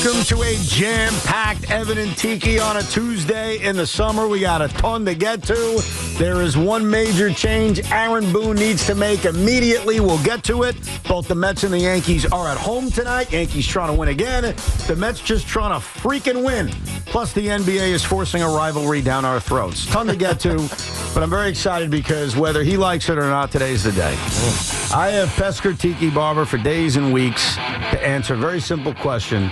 Welcome to a jam-packed Evan and Tiki on a Tuesday in the summer. We got a ton to get to. There is one major change Aaron Boone needs to make immediately. We'll get to it. Both the Mets and the Yankees are at home tonight. Yankees trying to win again. The Mets just trying to freaking win. Plus, the NBA is forcing a rivalry down our throats. Ton to get to, but I'm very excited because whether he likes it or not, today's the day. I have pestered Tiki Barber for days and weeks to answer a very simple question,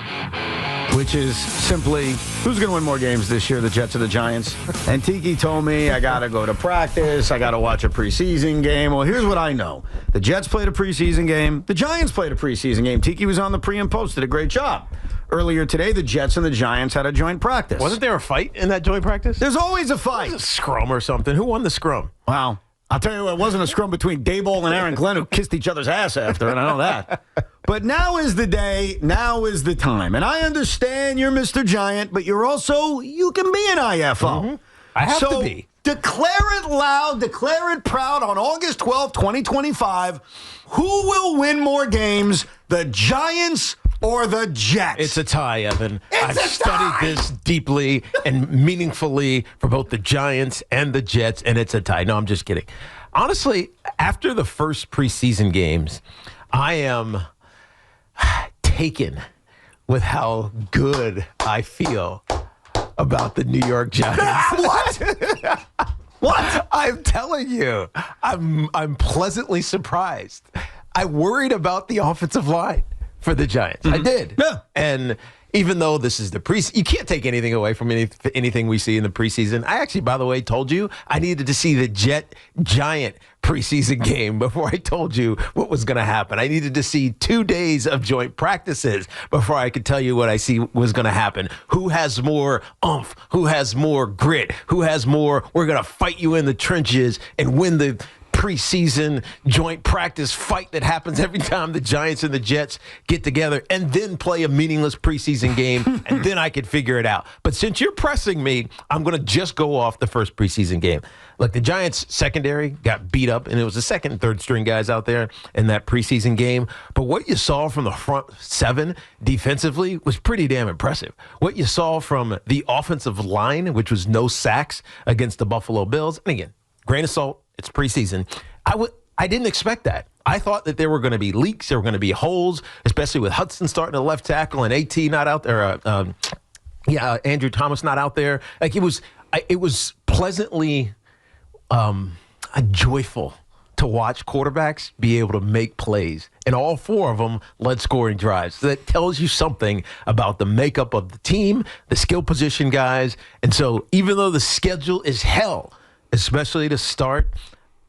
which is simply, who's going to win more games this year, the Jets or the Giants? And Tiki told me I got to go to practice, I got to watch a preseason game. Well, here's what I know. The Jets played a preseason game. The Giants played a preseason game. Tiki was on the pre and post, did a great job. Earlier today, the Jets and the Giants had a joint practice. Wasn't there a fight in that joint practice? There's always a fight. It was a scrum or something. Who won the scrum? Wow. I'll tell you what, it wasn't a scrum between Daboll and Aaron Glenn who kissed each other's ass after, and I know that. But now is the day, now is the time. And I understand you're Mr. Giant, but you're also, you can be an IFO. Mm-hmm. I have to be. Declare it loud, declare it proud on August 12th, 2025. Who will win more games, the Giants or the Jets? It's a tie, Evan. I've tie! studied this deeply and meaningfully for both the Giants and the Jets, and it's a tie. No, I'm just kidding. Honestly, after the first preseason games, I am taken with how good I feel about the New York Giants. What? What? I'm telling you, I'm pleasantly surprised. I worried about the offensive line for the Giants. I did. Yeah. And even though this is the preseason, you can't take anything away from anything we see in the preseason. I actually, by the way, told you I needed to see the Jet-Giant preseason game before I told you what was going to happen. I needed to see 2 days of joint practices before I could tell you what I see was going to happen. Who has more oomph? Who has more grit? Who has more, we're going to fight you in the trenches and win the preseason joint practice fight that happens every time the Giants and the Jets get together and then play a meaningless preseason game, and then I could figure it out. But since you're pressing me, I'm going to just go off the first preseason game. Look, the Giants secondary got beat up, and it was the second and third string guys out there in that preseason game. But what you saw from the front seven defensively was pretty damn impressive. What you saw from the offensive line, which was no sacks against the Buffalo Bills, and again, grain of salt, it's preseason. I didn't expect that. I thought that there were going to be leaks, there were going to be holes, especially with Hudson starting at left tackle and AT not out there. Andrew Thomas not out there. Like it was pleasantly joyful to watch quarterbacks be able to make plays, and all four of them led scoring drives. So that tells you something about the makeup of the team, the skill position guys, and so even though the schedule is hell, especially to start,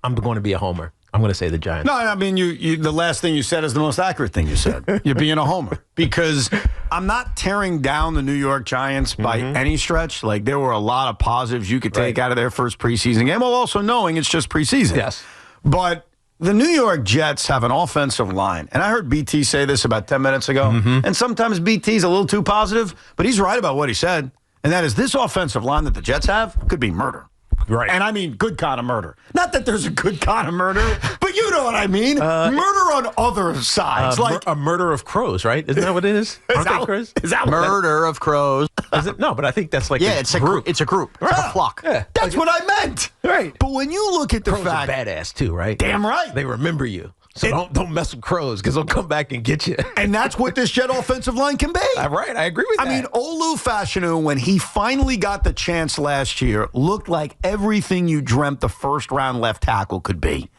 I'm going to be a homer. I'm going to say the Giants. No, I mean, you the last thing you said is the most accurate thing you said. You're being a homer. Because I'm not tearing down the New York Giants by any stretch. Like, there were a lot of positives you could take out of their first preseason game, while also knowing it's just preseason. Yes. But the New York Jets have an offensive line. And I heard BT say this about 10 minutes ago. And sometimes BT's a little too positive, but he's right about what he said. And that is, this offensive line that the Jets have could be murder. Right. And I mean good kind of murder. Not that there's a good kind of murder, but you know what I mean. Murder on other sides. Like a murder of crows, right? Isn't that what it is? Aren't they crows? Is that Murder of crows. Is it? No, but I think that's like It's a group. It's a group. It's like a flock. Yeah. That's what I meant. Right. But when you look at the Crows fact, are badass too, right? damn right. They remember you. So don't mess with crows because they'll come back and get you. And that's what this Jet offensive line can be. Right, I agree with that. I mean, Olu Fashanu, when he finally got the chance last year, looked like everything you dreamt the first-round left tackle could be.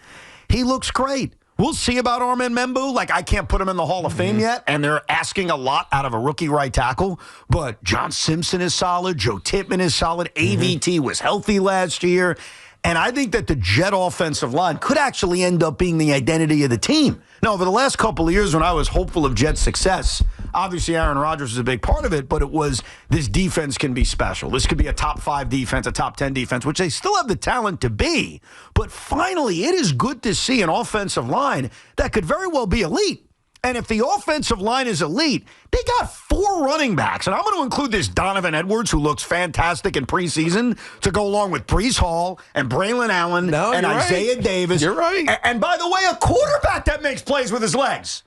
He looks great. We'll see about Armin Membu. Like, I can't put him in the Hall of Fame yet, and they're asking a lot out of a rookie right tackle. But John Simpson is solid. Joe Tippmann is solid. AVT was healthy last year. And I think that the Jet offensive line could actually end up being the identity of the team. Now, over the last couple of years when I was hopeful of Jet success, obviously Aaron Rodgers was a big part of it, but it was this defense can be special. This could be a top 5 defense, a top 10 defense, which they still have the talent to be. But finally, it is good to see an offensive line that could very well be elite. And if the offensive line is elite, they got 4 running backs. And I'm going to include this Donovan Edwards, who looks fantastic in preseason, to go along with Breece Hall and Braylon Allen and Isaiah Davis. You're right. And by the way, a quarterback that makes plays with his legs.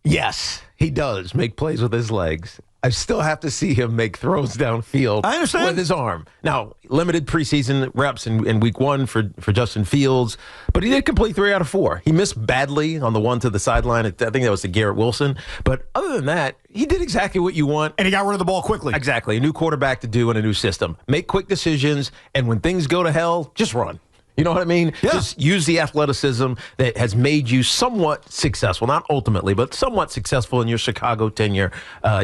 Yes, he does make plays with his legs. I still have to see him make throws downfield. I understand. With his arm. Now, limited preseason reps in week 1 for Justin Fields, but he did complete 3 out of 4. He missed badly on the one to the sideline. I think that was to Garrett Wilson. But other than that, he did exactly what you want. And he got rid of the ball quickly. Exactly. A new quarterback to do in a new system. Make quick decisions, and when things go to hell, just run. You know what I mean? Yeah. Just use the athleticism that has made you somewhat successful, not ultimately, but somewhat successful in your Chicago tenure.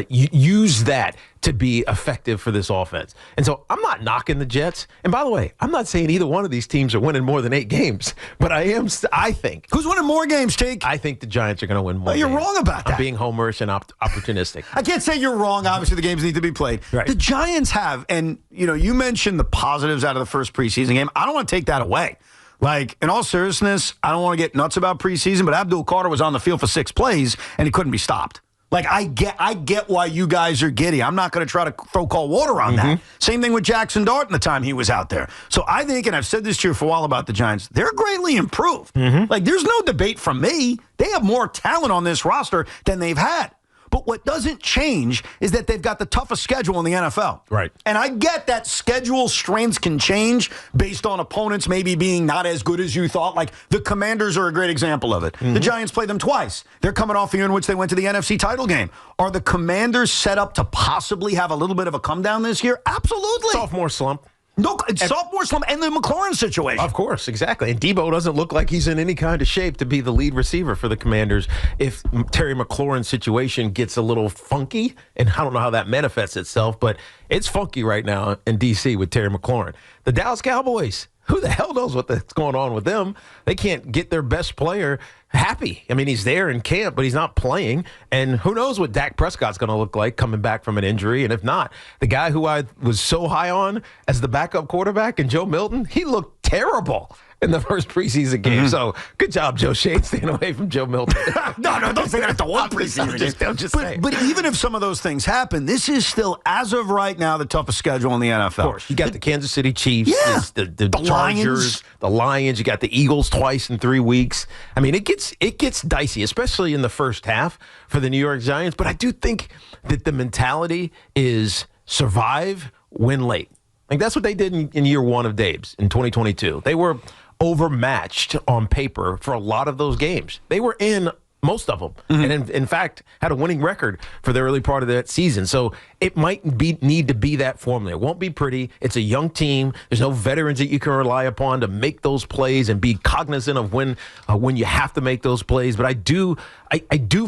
Use that to be effective for this offense. And so I'm not knocking the Jets. And by the way, I'm not saying either one of these teams are winning more than 8 games, but I think. Who's winning more games, Jake? I think the Giants are going to win more games. You're wrong about that. I'm being homerish and opportunistic. I can't say you're wrong. Obviously, the games need to be played. Right. The Giants have, and you mentioned the positives out of the first preseason game. I don't want to take that away. Like, in all seriousness, I don't want to get nuts about preseason, but Abdul Carter was on the field for 6 plays, and he couldn't be stopped. Like, I get why you guys are giddy. I'm not going to try to throw cold water on that. Same thing with Jackson Dart in the time he was out there. So I think, and I've said this to you for a while about the Giants, they're greatly improved. Like, there's no debate from me. They have more talent on this roster than they've had. But what doesn't change is that they've got the toughest schedule in the NFL. Right. And I get that schedule strengths can change based on opponents maybe being not as good as you thought. Like the Commanders are a great example of it. The Giants played them twice. They're coming off the year in which they went to the NFC title game. Are the Commanders set up to possibly have a little bit of a come down this year? Absolutely. Sophomore slump. No, it's sophomore slump and the McLaurin situation. Of course, exactly. And Debo doesn't look like he's in any kind of shape to be the lead receiver for the Commanders. If Terry McLaurin's situation gets a little funky, and I don't know how that manifests itself, but it's funky right now in D.C. with Terry McLaurin. The Dallas Cowboys, who the hell knows what's going on with them? They can't get their best player happy. I mean, he's there in camp, but he's not playing. And who knows what Dak Prescott's going to look like coming back from an injury. And if not, the guy who I was so high on as the backup quarterback, and Joe Milton, he looked terrible in the first preseason game. So good job, Joe Shane, staying away from Joe Milton. No, don't say that at the one preseason game. I'm just saying. But even if some of those things happen, this is still, as of right now, the toughest schedule in the NFL. Of course. You got the Kansas City Chiefs, Yeah. the Chargers, Lions. the Lions. You got the Eagles twice in 3 weeks. I mean, it gets dicey, especially in the first half for the New York Giants. But I do think that the mentality is survive, win late. Like that's what they did in year 1 of Dave's in 2022. They were overmatched on paper for a lot of those games. They were in most of them, and in fact had a winning record for the early part of that season. So it might need to be that formula. It won't be pretty. It's a young team. There's no veterans that you can rely upon to make those plays and be cognizant of when you have to make those plays. But I do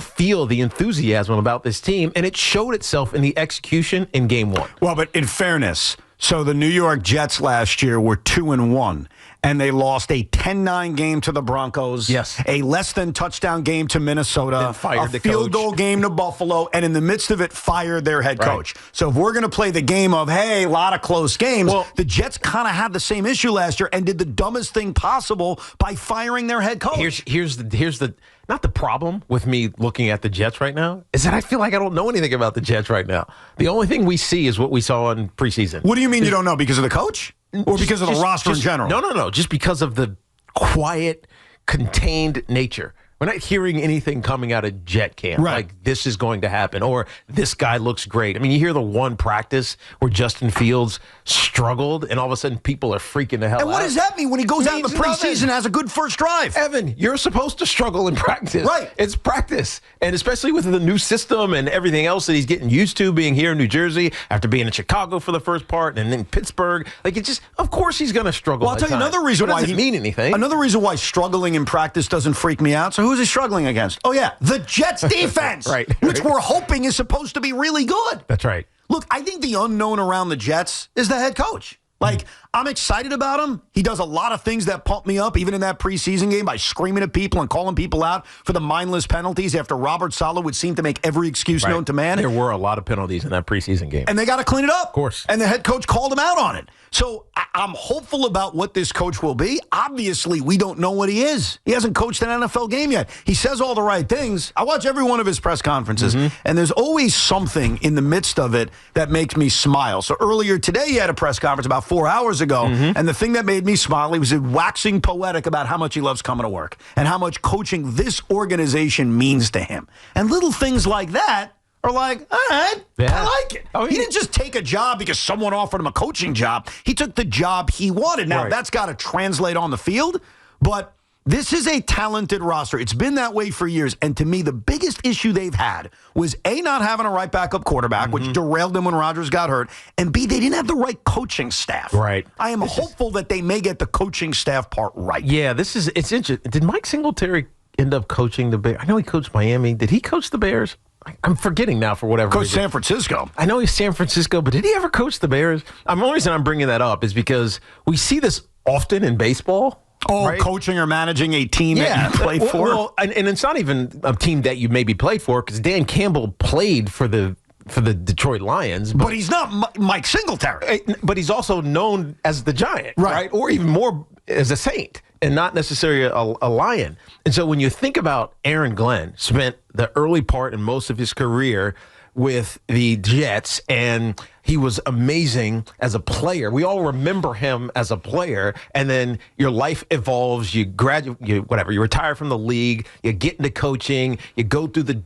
feel the enthusiasm about this team, and it showed itself in the execution in game 1. Well, but in fairness, so the New York Jets last year were 2-1. And they lost a 10-9 game to the Broncos. Yes. A less than touchdown game to Minnesota. Then fired a the field coach. goal game to Buffalo. And in the midst of it, fired their head Right. coach. So if we're going to play the game of, hey, a lot of close games, Well, the Jets kind of had the same issue last year and did the dumbest thing possible by firing their head coach. Here's the not the problem with me looking at the Jets right now is that I feel like I don't know anything about the Jets right now. The only thing we see is what we saw in preseason. What do you mean you don't know? Because of the coach? Or because of the roster in general? No. Just because of the quiet, contained nature. We're not hearing anything coming out of Jet camp. Right. Like this is going to happen or this guy looks great. I mean, you hear the one practice where Justin Fields struggled and all of a sudden people are freaking the hell out. And what does that mean when he goes out in the Means nothing. preseason and has a good first drive? Evan, you're supposed to struggle in practice. Right. It's practice. And especially with the new system and everything else that he's getting used to being here in New Jersey after being in Chicago for the first part and then Pittsburgh. Like, it's just, of course he's going to struggle. Well, I'll tell you at times. another reason But it why doesn't mean anything. Another reason why struggling in practice doesn't freak me out. So who's he struggling against? Oh, yeah, the Jets defense, Right. which we're hoping is supposed to be really good. That's right. Look, I think the unknown around the Jets is the head coach. Like, I'm excited about him. He does a lot of things that pump me up, even in that preseason game, by screaming at people and calling people out for the mindless penalties after Robert Saleh would seem to make every excuse known to man. There were a lot of penalties in that preseason game. And they got to clean it up. Of course. And the head coach called him out on it. So I'm hopeful about what this coach will be. Obviously, we don't know what he is. He hasn't coached an NFL game yet. He says all the right things. I watch every one of his press conferences, and there's always something in the midst of it that makes me smile. So earlier today, he had a press conference about 4 hours ago, and the thing that made me smile, he was waxing poetic about how much he loves coming to work and how much coaching this organization means to him. And little things like that are like, all right, Yeah. I like it. Oh, He yeah. didn't just take a job because someone offered him a coaching job. He took the job he wanted. Now, Right. that's got to translate on the field, but this is a talented roster. It's been that way for years. And to me, the biggest issue they've had was A, not having a right backup quarterback, which derailed them when Rodgers got hurt, and B, they didn't have the right coaching staff. Right. I am hopeful that they may get the coaching staff part right. Yeah, it's interesting. Did Mike Singletary end up coaching the Bears? I know he coached Miami. Did he coach the Bears? I'm forgetting now for whatever Coach reason. San Francisco. I know he's San Francisco, but did he ever coach the Bears? The only reason I'm bringing that up is because we see this often in baseball. Oh, right? coaching or managing a team that you played for? Well, and it's not even a team that you maybe played for because Dan Campbell played for the Detroit Lions. But he's not Mike Singletary. But he's also known as the Giant, right? Or even more as a Saint and not necessarily a Lion. And so when you think about Aaron Glenn, spent the early part and most of his career with the Jets, and he was amazing as a player. We all remember him as a player, and then your life evolves. You graduate, you retire from the league, you get into coaching, you go through the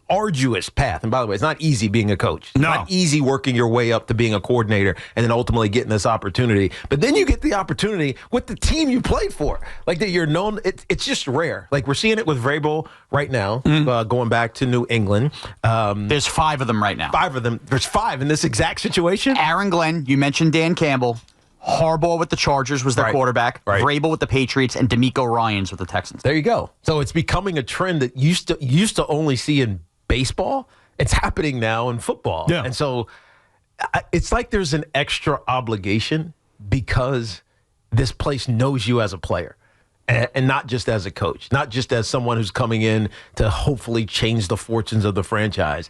arduous path. And by the way, it's not easy being a coach. It's not easy working your way up to being a coordinator and then ultimately getting this opportunity. But then you get the opportunity with the team you played for. Like that you're known. It's just rare. Like we're seeing it with Vrabel right now, going back to New England. There's 5 of them right now. 5 of them. There's 5 in this exact situation. Aaron Glenn, you mentioned Dan Campbell. Harbaugh with the Chargers was their quarterback. Right. Vrabel with the Patriots, and DeMeco Ryans with the Texans. There you go. So it's becoming a trend that used to only see in baseball. It's happening now in football. Yeah. And so it's like there's an extra obligation because this place knows you as a player and not just as a coach, not just as someone who's coming in to hopefully change the fortunes of the franchise.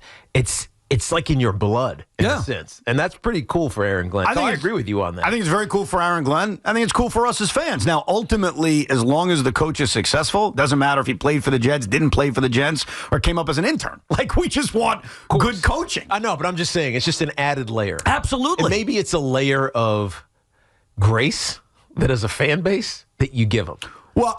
It's like in your blood, in a sense. And that's pretty cool for Aaron Glenn. I agree with you on that. I think it's very cool for Aaron Glenn. I think it's cool for us as fans. Now, ultimately, as long as the coach is successful, doesn't matter if he played for the Jets, didn't play for the Jets, or came up as an intern. Like, we just want good coaching. I know, but I'm just saying, it's just an added layer. Absolutely. And maybe it's a layer of grace that as a fan base that you give them. Well,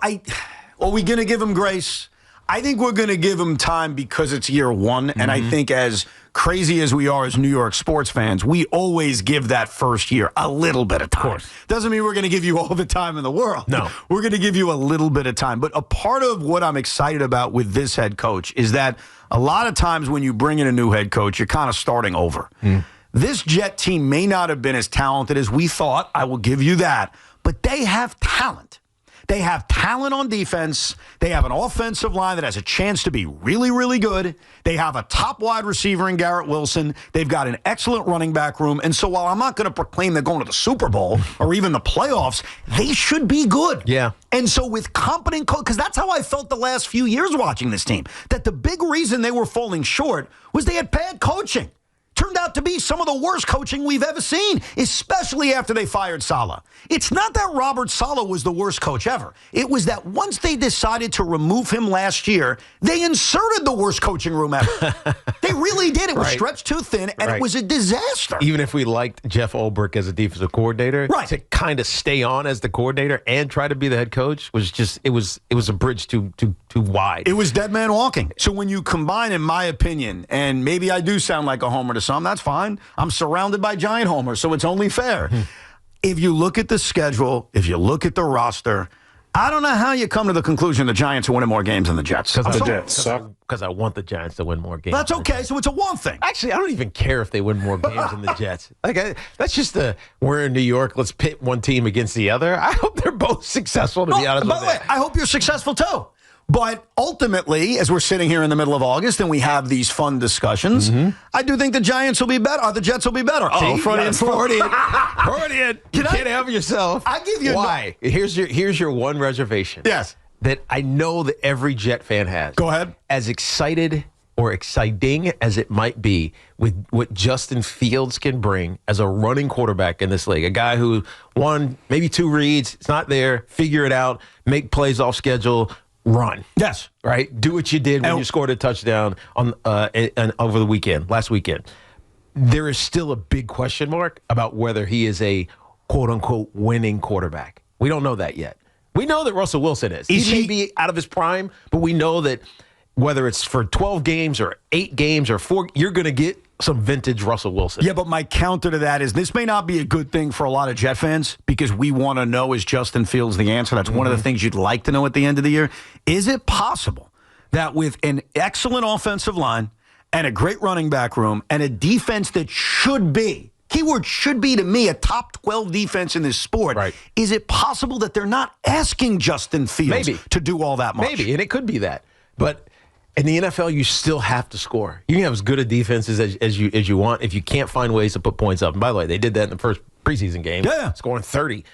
are we going to give him grace? I think we're going to give him time because it's year one. And I think as crazy as we are as New York sports fans, we always give that first year a little bit of time. Doesn't mean we're going to give you all the time in the world. No. We're going to give you a little bit of time. But a part of what I'm excited about with this head coach is that a lot of times when you bring in a new head coach, you're kind of starting over. This Jet team may not have been as talented as we thought. I will give you that. But they have talent. They have talent on defense. They have an offensive line that has a chance to be really, really good. They have a top wide receiver in Garrett Wilson. They've got an excellent running back room. And so while I'm not going to proclaim they're going to the Super Bowl or even the playoffs, they should be good. Yeah. And so with competent coach, because that's how I felt the last few years watching this team, that the big reason they were falling short was they had bad coaching. Turned out to be some of the worst coaching we've ever seen, especially after they fired Saleh. It's not that Robert Saleh was the worst coach ever. It was that once they decided to remove him last year, they inserted the worst coaching room ever. They really did. It was stretched too thin, and it was a disaster. Even if we liked Jeff Ulbrich as a defensive coordinator, to kind of stay on as the coordinator and try to be the head coach was just it was a bridge too wide. It was dead man walking. So when you combine, in my opinion, and maybe I do sound like a homer to some, that's fine. I'm surrounded by Giant homers, so it's only fair. If you look at the schedule, if you look at the roster, I don't know how you come to the conclusion the Giants are winning more games than the Jets. Because I want the Giants to win more games. That's okay. So it's a one thing. Actually, I don't even care if they win more games than the Jets. That's just we're in New York. Let's pit one team against the other. I hope they're both successful, to be honest with you. By the way, I hope you're successful too. But ultimately, as we're sitting here in the middle of August and we have these fun discussions, I do think the Giants will be better. Or the Jets will be better. Freudian. You can't help yourself. I give you why. Here's your one reservation. Yes. That I know that every Jet fan has. Go ahead. As excited or exciting as it might be with what Justin Fields can bring as a running quarterback in this league, a guy who won maybe 2 reads, it's not there, figure it out, make plays off schedule, run. Yes. Right? Do what you did when you scored a touchdown on over the weekend, last weekend. There is still a big question mark about whether he is a quote-unquote winning quarterback. We don't know that yet. We know that Russell Wilson is. He may be out of his prime, but we know that whether it's for 12 games or 8 games or 4, you're going to get some vintage Russell Wilson. Yeah, but my counter to that is this may not be a good thing for a lot of Jet fans because we want to know, is Justin Fields the answer? That's one of the things you'd like to know at the end of the year. Is it possible that with an excellent offensive line and a great running back room and a defense that should be, keyword should be to me, a top 12 defense in this sport, right, is it possible that they're not asking Justin Fields to do all that much? Maybe, and it could be that. But in the NFL, you still have to score. You can have as good a defenses as you want if you can't find ways to put points up. And by the way, they did that in the first preseason game, scoring 30.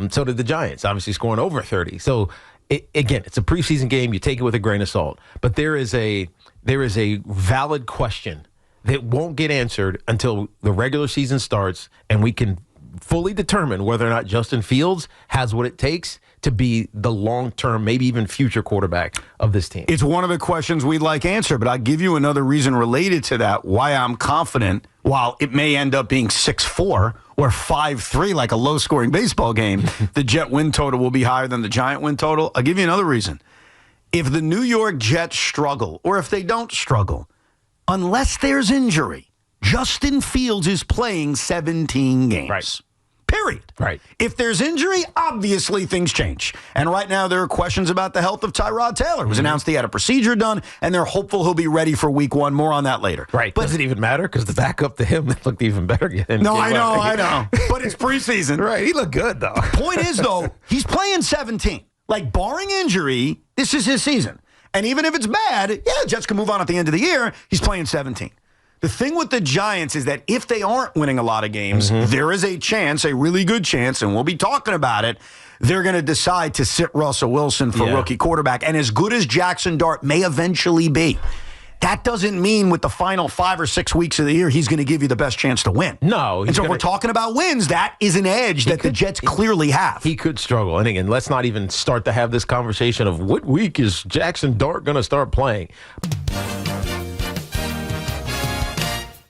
So did the Giants, obviously scoring over 30. So, again, it's a preseason game. You take it with a grain of salt. But there is a valid question that won't get answered until the regular season starts and we can fully determine whether or not Justin Fields has what it takes to be the long-term, maybe even future quarterback of this team. It's one of the questions we'd like answered, but I'll give you another reason related to that why I'm confident, while it may end up being 6-4 or 5-3 like a low-scoring baseball game, the Jet win total will be higher than the Giant win total. I'll give you another reason. If the New York Jets struggle, or if they don't struggle, unless there's injury, Justin Fields is playing 17 games. Right. Period. Right. If there's injury, obviously things change. And right now there are questions about the health of Tyrod Taylor. It was announced he had a procedure done, and they're hopeful he'll be ready for week 1. More on that later. Right. But does it even matter? Because the backup to him looked even better. No, I know. But it's preseason. Right. He looked good, though. Point is, though, he's playing 17. Like, barring injury, this is his season. And even if it's bad, Jets can move on at the end of the year. He's playing 17. The thing with the Giants is that if they aren't winning a lot of games, there is a chance, a really good chance, and we'll be talking about it, they're going to decide to sit Russell Wilson for rookie quarterback. And as good as Jackson Dart may eventually be, that doesn't mean with the final 5 or 6 weeks of the year, he's going to give you the best chance to win. No. And so if we're talking about wins, that is an edge that the Jets clearly have. He could struggle. And again, let's not even start to have this conversation of what week is Jackson Dart going to start playing.